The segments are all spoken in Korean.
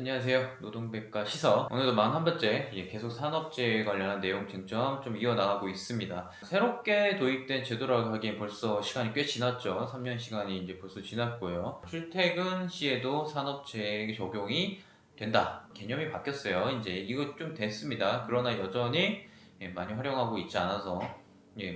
안녕하세요. 노동백과 시서. 오늘도 41번째 계속 산업재해 관련한 내용 쟁점 좀 이어나가고 있습니다. 새롭게 도입된 제도라고 하기엔 벌써 시간이 꽤 지났죠. 3년 시간이 이제 벌써 지났고요. 출퇴근 시에도 산업재해 적용이 된다. 개념이 바뀌었어요. 이제 이거 좀 됐습니다. 그러나 여전히 많이 활용하고 있지 않아서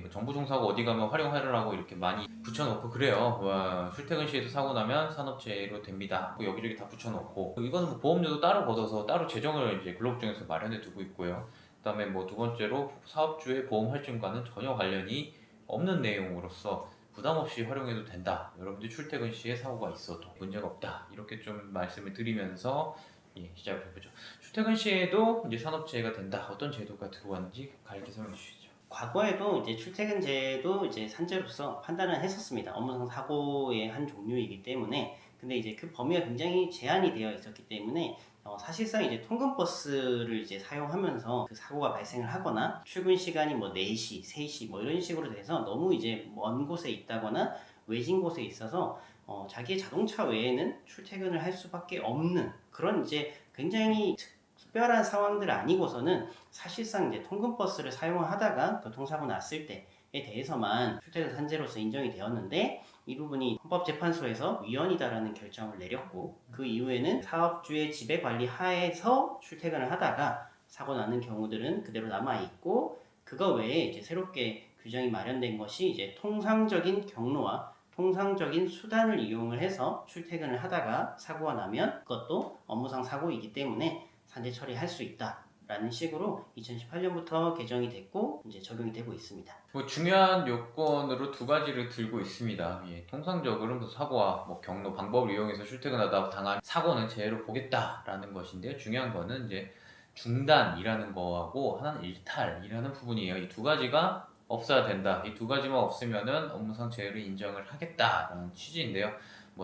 뭐 정부 종사고 어디 가면 활용하려고 이렇게 많이 붙여놓고 그래요. 와, 출퇴근 시에도 사고 나면 산업재해로 됩니다. 뭐 여기저기 다 붙여놓고 이거는 뭐 보험료도 따로 걷어서 따로 재정을 이제 근로국정에서 마련해 두고 있고요. 그다음에 뭐 두 번째로 사업주의 보험 할증과는 전혀 관련이 없는 내용으로서 부담 없이 활용해도 된다. 여러분들 출퇴근 시에 사고가 있어도 문제가 없다. 이렇게 좀 말씀을 드리면서 시작을 해보죠. 출퇴근 시에도 이제 산업재해가 된다. 어떤 제도가 들어왔는지 가이드 설명해 주시죠. 과거에도 이제 출퇴근제도 이제 산재로서 판단을 했었습니다. 업무상 사고의 한 종류이기 때문에. 근데 이제 그 범위가 굉장히 제한이 되어 있었기 때문에 사실상 이제 통근버스를 이제 사용하면서 그 사고가 발생을 하거나 출근 시간이 뭐 4시, 3시 뭐 이런 식으로 돼서 너무 이제 먼 곳에 있다거나 외진 곳에 있어서 자기의 자동차 외에는 출퇴근을 할 수밖에 없는 그런 이제 굉장히 특별한 상황들 아니고서는 사실상 이제 통근버스를 사용하다가 교통사고 났을 때에 대해서만 출퇴근 산재로서 인정이 되었는데, 이 부분이 헌법재판소에서 위헌이다라는 결정을 내렸고, 그 이후에는 사업주의 지배관리 하에서 출퇴근을 하다가 사고 나는 경우들은 그대로 남아있고, 그거 외에 이제 새롭게 규정이 마련된 것이 이제 통상적인 경로와 통상적인 수단을 이용을 해서 출퇴근을 하다가 사고가 나면 그것도 업무상 사고이기 때문에 산재 처리할 수 있다라는 식으로 2018년부터 개정이 됐고 이제 적용이 되고 있습니다. 뭐 중요한 요건으로 두 가지를 들고 있습니다. 통상적으로 사고와 경로 방법을 이용해서 출퇴근하다 당한 사고는 재해로 보겠다라는 것인데요. 중요한 거는 이제 중단이라는 거하고 하나는 일탈이라는 부분이에요. 이 두 가지가 없어야 된다. 이 두 가지만 없으면은 업무상 재해를 인정을 하겠다라는 취지인데요.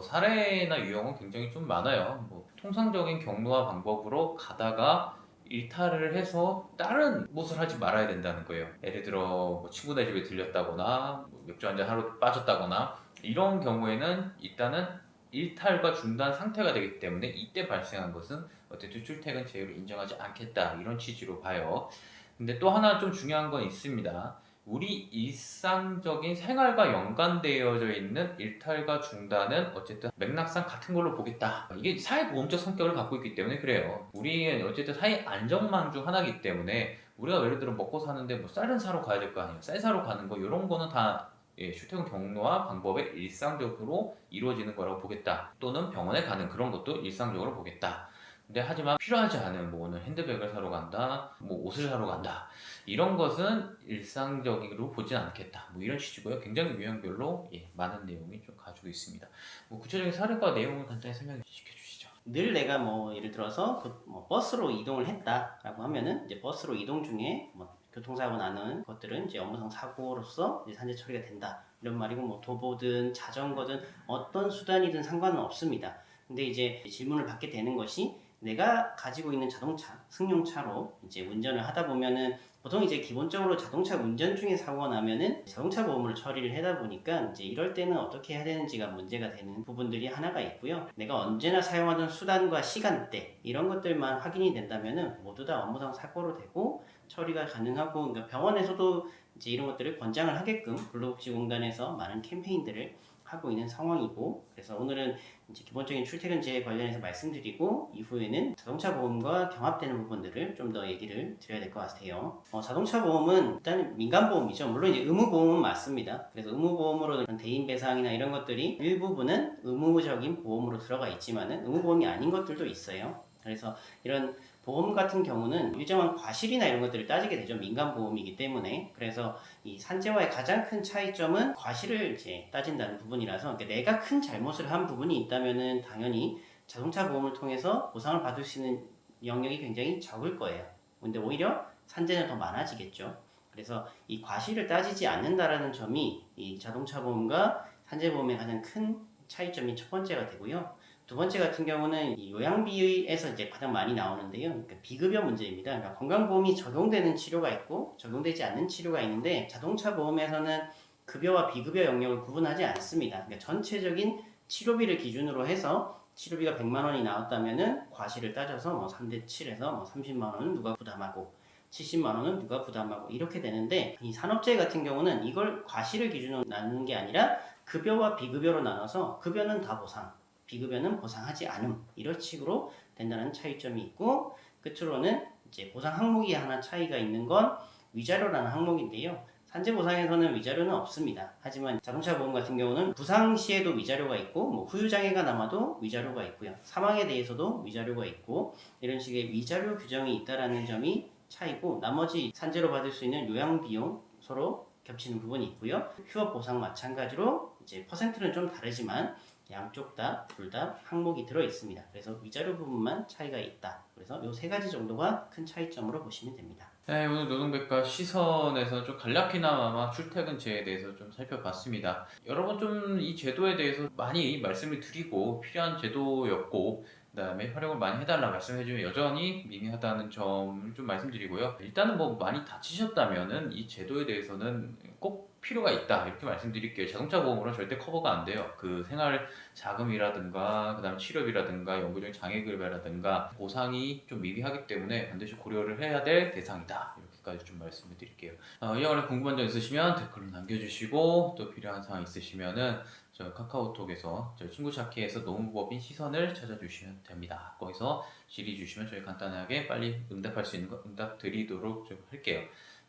사례나 유형은 굉장히 좀 많아요. 통상적인 경로와 방법으로 가다가 일탈을 해서 다른 무엇을 하지 말아야 된다는 거예요. 예를 들어 친구네 집에 들렸다거나 맥주 한잔 하러 빠졌다거나 이런 경우에는 일단은 일탈과 중단 상태가 되기 때문에 이때 발생한 것은 어쨌든 출퇴근 재해로 인정하지 않겠다, 이런 취지로 봐요. 근데 또 하나 좀 중요한 건 있습니다. 우리 일상적인 생활과 연관되어져 있는 일탈과 중단은 어쨌든 맥락상 같은 걸로 보겠다. 이게 사회보험적 성격을 갖고 있기 때문에 그래요. 우리는 어쨌든 사회 안전망 중 하나이기 때문에 우리가 예를 들어 먹고 사는데 쌀은 사러 가야 될 거 아니에요. 쌀 사러 가는 거 이런 거는 다 출퇴근 경로와 방법에 일상적으로 이루어지는 거라고 보겠다. 또는 병원에 가는 그런 것도 일상적으로 보겠다. 근데 하지만 필요하지 않은 오늘 핸드백을 사러 간다, 옷을 사러 간다, 이런 것은 일상적으로 보진 않겠다. 이런 취지고요. 굉장히 유형별로 많은 내용이 좀 가지고 있습니다. 구체적인 사례과 내용을 간단히 설명해 주시죠. 늘 내가 예를 들어서 버스로 이동을 했다라고 하면은 이제 버스로 이동 중에 교통사고 나는 것들은 이제 업무상 사고로서 이제 산재 처리가 된다, 이런 말이고, 도보든 자전거든 어떤 수단이든 상관은 없습니다. 근데 이제 질문을 받게 되는 것이, 내가 가지고 있는 자동차, 승용차로 이제 운전을 하다 보면은 보통 이제 기본적으로 자동차 운전 중에 사고가 나면은 자동차 보험으로 처리를 하다 보니까 이제 이럴 때는 어떻게 해야 되는지가 문제가 되는 부분들이 하나가 있고요. 내가 언제나 사용하던 수단과 시간대 이런 것들만 확인이 된다면은 모두 다 업무상 사고로 되고 처리가 가능하고, 그러니까 병원에서도 이제 이런 것들을 권장을 하게끔 근로복지공단에서 많은 캠페인들을 하고 있는 상황이고, 그래서 오늘은 이제 기본적인 출퇴근제에 관련해서 말씀드리고, 이후에는 자동차 보험과 경합되는 부분들을 좀 더 얘기를 드려야 될 것 같아요. 자동차 보험은 일단 민간보험이죠. 물론 이제 의무보험은 맞습니다. 그래서 의무보험으로 대인 배상이나 이런 것들이 일부분은 의무적인 보험으로 들어가 있지만은 의무보험이 아닌 것들도 있어요. 그래서 이런 보험 같은 경우는 일정한 과실이나 이런 것들을 따지게 되죠. 민간보험이기 때문에. 그래서 이 산재와의 가장 큰 차이점은 과실을 이제 따진다는 부분이라서, 그러니까 내가 큰 잘못을 한 부분이 있다면은 당연히 자동차 보험을 통해서 보상을 받을 수 있는 영역이 굉장히 적을 거예요. 근데 오히려 산재는 더 많아지겠죠. 그래서 이 과실을 따지지 않는다라는 점이 이 자동차 보험과 산재 보험의 가장 큰 차이점이 첫 번째가 되고요. 두 번째 같은 경우는 이 요양비에서 이제 가장 많이 나오는데요. 그러니까 비급여 문제입니다. 그러니까 건강보험이 적용되는 치료가 있고 적용되지 않는 치료가 있는데, 자동차 보험에서는 급여와 비급여 영역을 구분하지 않습니다. 그러니까 전체적인 치료비를 기준으로 해서 치료비가 100만 원이 나왔다면은 과실을 따져서 뭐 3대 7에서 뭐 30만 원은 누가 부담하고 70만 원은 누가 부담하고 이렇게 되는데, 이 산업재해 같은 경우는 이걸 과실을 기준으로 나누는 게 아니라 급여와 비급여로 나눠서 급여는 다 보상, 비급여는 보상하지 않음, 이런 식으로 된다는 차이점이 있고, 끝으로는 이제 보상 항목이 하나 차이가 있는 건 위자료라는 항목인데요. 산재보상에서는 위자료는 없습니다. 하지만 자동차 보험 같은 경우는 부상 시에도 위자료가 있고, 뭐 후유장애가 남아도 위자료가 있고요. 사망에 대해서도 위자료가 있고, 이런 식의 위자료 규정이 있다라는 점이 차이고, 나머지 산재로 받을 수 있는 요양비용 서로 겹치는 부분이 있고요. 휴업보상 마찬가지로 이제 퍼센트는 좀 다르지만 양쪽 다 둘 다 항목이 들어 있습니다. 그래서 위자료 부분만 차이가 있다. 그래서 이 세 가지 정도가 큰 차이점으로 보시면 됩니다. 네, 오늘 노동백과 시선에서 좀 간략히나마 출퇴근제에 대해서 좀 살펴봤습니다. 여러 번 좀 이 제도에 대해서 많이 말씀을 드리고 필요한 제도였고, 그다음에 활용을 많이 해달라 말씀해주면 여전히 미미하다는 점을 좀 말씀드리고요. 일단은 뭐 많이 다치셨다면은 이 제도에 대해서는 꼭 필요가 있다 이렇게 말씀드릴게요. 자동차 보험으로는 절대 커버가 안 돼요. 그 생활 자금이라든가 그다음 치료비라든가 영구적 장애급여라든가 보상이 좀 미비하기 때문에 반드시 고려를 해야 될 대상이다. 이렇게까지 좀 말씀을 드릴게요. 이와 관련 궁금한 점 있으시면 댓글로 남겨주시고, 또 필요한 사항 있으시면은 저 카카오톡에서 저희 친구 찾기에서 노무법인 시선을 찾아주시면 됩니다. 거기서 질의 주시면 저희 간단하게 빨리 응답할 수 있는 거 응답 드리도록 좀 할게요.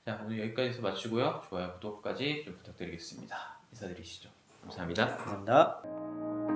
자, 오늘 여기까지 해서 마치고요. 좋아요, 구독까지 좀 부탁드리겠습니다. 인사드리시죠. 감사합니다. 감사합니다.